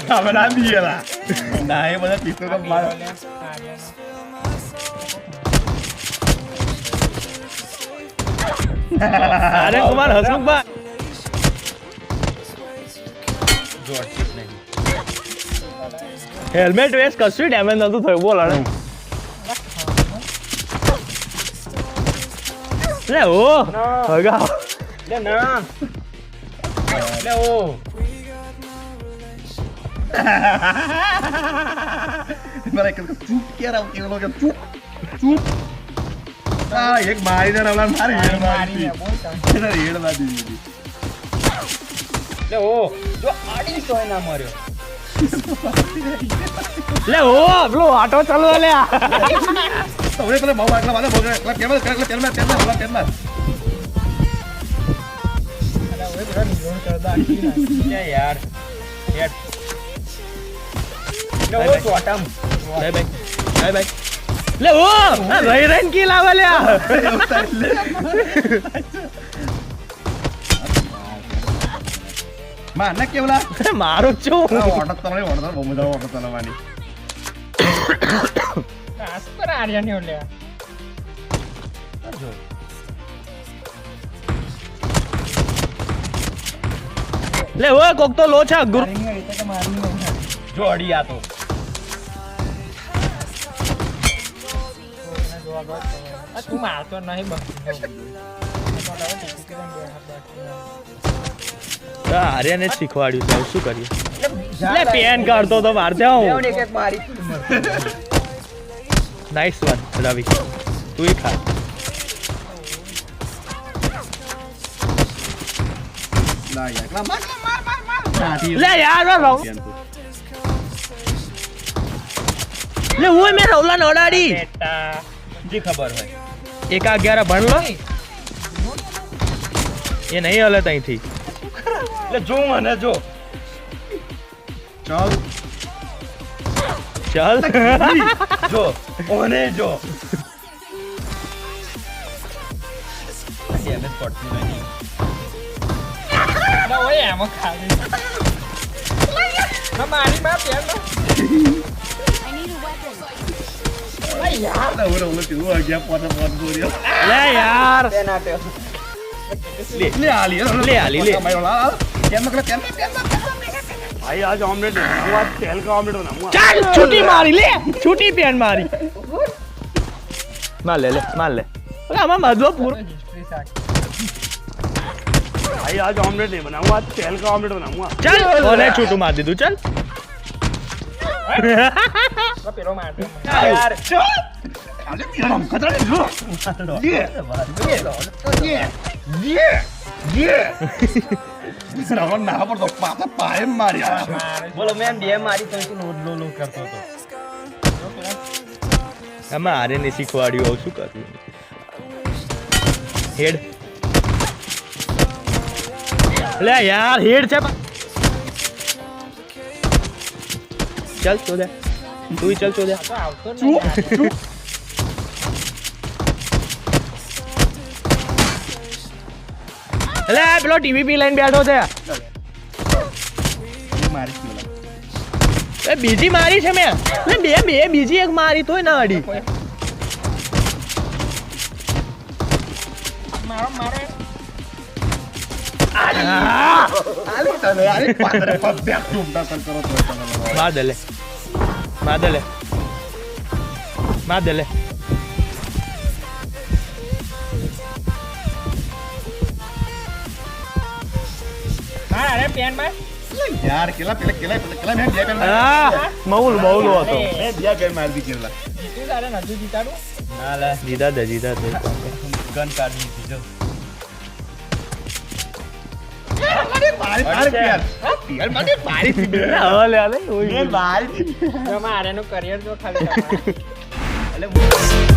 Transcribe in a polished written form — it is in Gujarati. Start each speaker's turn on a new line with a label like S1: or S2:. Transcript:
S1: હવે ના દીએલા ના એ બધા પીતો તો મારો
S2: અરે કુમાર હસમુખભાઈ હેલ્મેટ વેસ કશું ડેમેજ નતું થયું બોલ અરે લે ઓ હગા
S3: લે ના લે ઓ
S1: મારે કે ચૂપ કે રાવ કે લોકો ચૂપ ચૂપ આ એક મારી ને રવલા મારી હેડ મારી એના હેડ મારી દીધી
S3: લે ઓ જો આડી તો ના માર્યો
S2: લે ઓ પેલો આટો ચાલુ લે
S1: હવે પેલા બહુ આટલા વાળા ભોગરે એકલા તેલમાં
S3: क्या यार हेड लो वो टोटम
S2: બાય બાય લે ઓ રહી રહીને કી લાવે લે
S1: માં ના કેવલા
S2: મારો છું
S1: ઓર્ડર બહુ મજા ઓર્ડર ચલાવવાની
S3: આસ્પર આર્યા ને ઓલે જો
S2: લે ઓ કોક તો લો છે ગુરુ
S3: જોડી આ તો તું મારતો નહીં
S2: આર્યાને જ શીખવાડ્યું છે શું કરીએ લે પેન કાઢતો તો માર દે હું નાઈસ વન રવિ તું ખા
S1: ના યાર માર
S2: લે યાર રહો લે ઓય મે રવલા નડાડી
S3: બેટા જી ખબર હોય
S2: 1-11 ભણ લો એ નહીં હલે તઈથી
S3: લે જો મને જો
S1: ચાલ
S2: ચાલ
S3: જો ઓને જો ડેમેજ પડતું નહીં ના ઓય એમ ખાલી ના મારી બાપ યાર
S1: યાર ઓરે ઓલે તું આ ગયા પોતે બોર્યો
S2: લે યાર
S1: લે આલી
S2: લે આલી લે
S1: કેમ
S4: भाई आज ऑमलेट बनाऊंगा आज तेल का ऑमलेट बनाऊंगा
S2: ચાલ છૂટી મારી લે છૂટી પેન મારી માર લે ઓલા આમાં મધવો પૂરો
S4: भाई आज ऑमलेट नहीं बनाऊंगा आज तेल का ऑमलेट बनाऊंगा
S2: ચાલ ઓલે છૂટું માર દીધું ચાલ
S3: પેલો મારતો
S1: યાર આજે પીરામ કતરા જો યે રાવણ ના પર તો પાપા પાય માર્યા
S3: બોલો મેં બે મારી તો લો લો કરતો હતો
S2: આમાં આરે ને શીખવાડ્યું આવું શું કરવું હેડ લે યાર હેડ છે ચાલ ચોદે તું ચાલ ચોદે
S3: તો આવતો નહીં
S2: લે પેલો ટીવી પી લઈને બેઠો છે
S1: મારી
S2: એ બીજી મારી છે મેં બે બીજી એક મારી તોય ના અડી
S3: મારો મારે
S1: આલી તને આલી પાદરે પબ્યા તુમડા સર કરો તો તમે
S2: માર દે લે
S3: અરે પેન માં
S1: યાર કેલા મેં બે પેન
S2: હા મૌલ હતો
S1: મેં બે પેન મારી દી કેલા
S3: જીતું તારે નતું જીતાડું
S2: ના લે જીતા દે
S3: ગન કાઢી દીધો
S1: મારી પેન યાર મને મારી
S2: લે
S1: મેં મારી
S3: મારે નું કરિયર જો ખાલી
S1: એટલે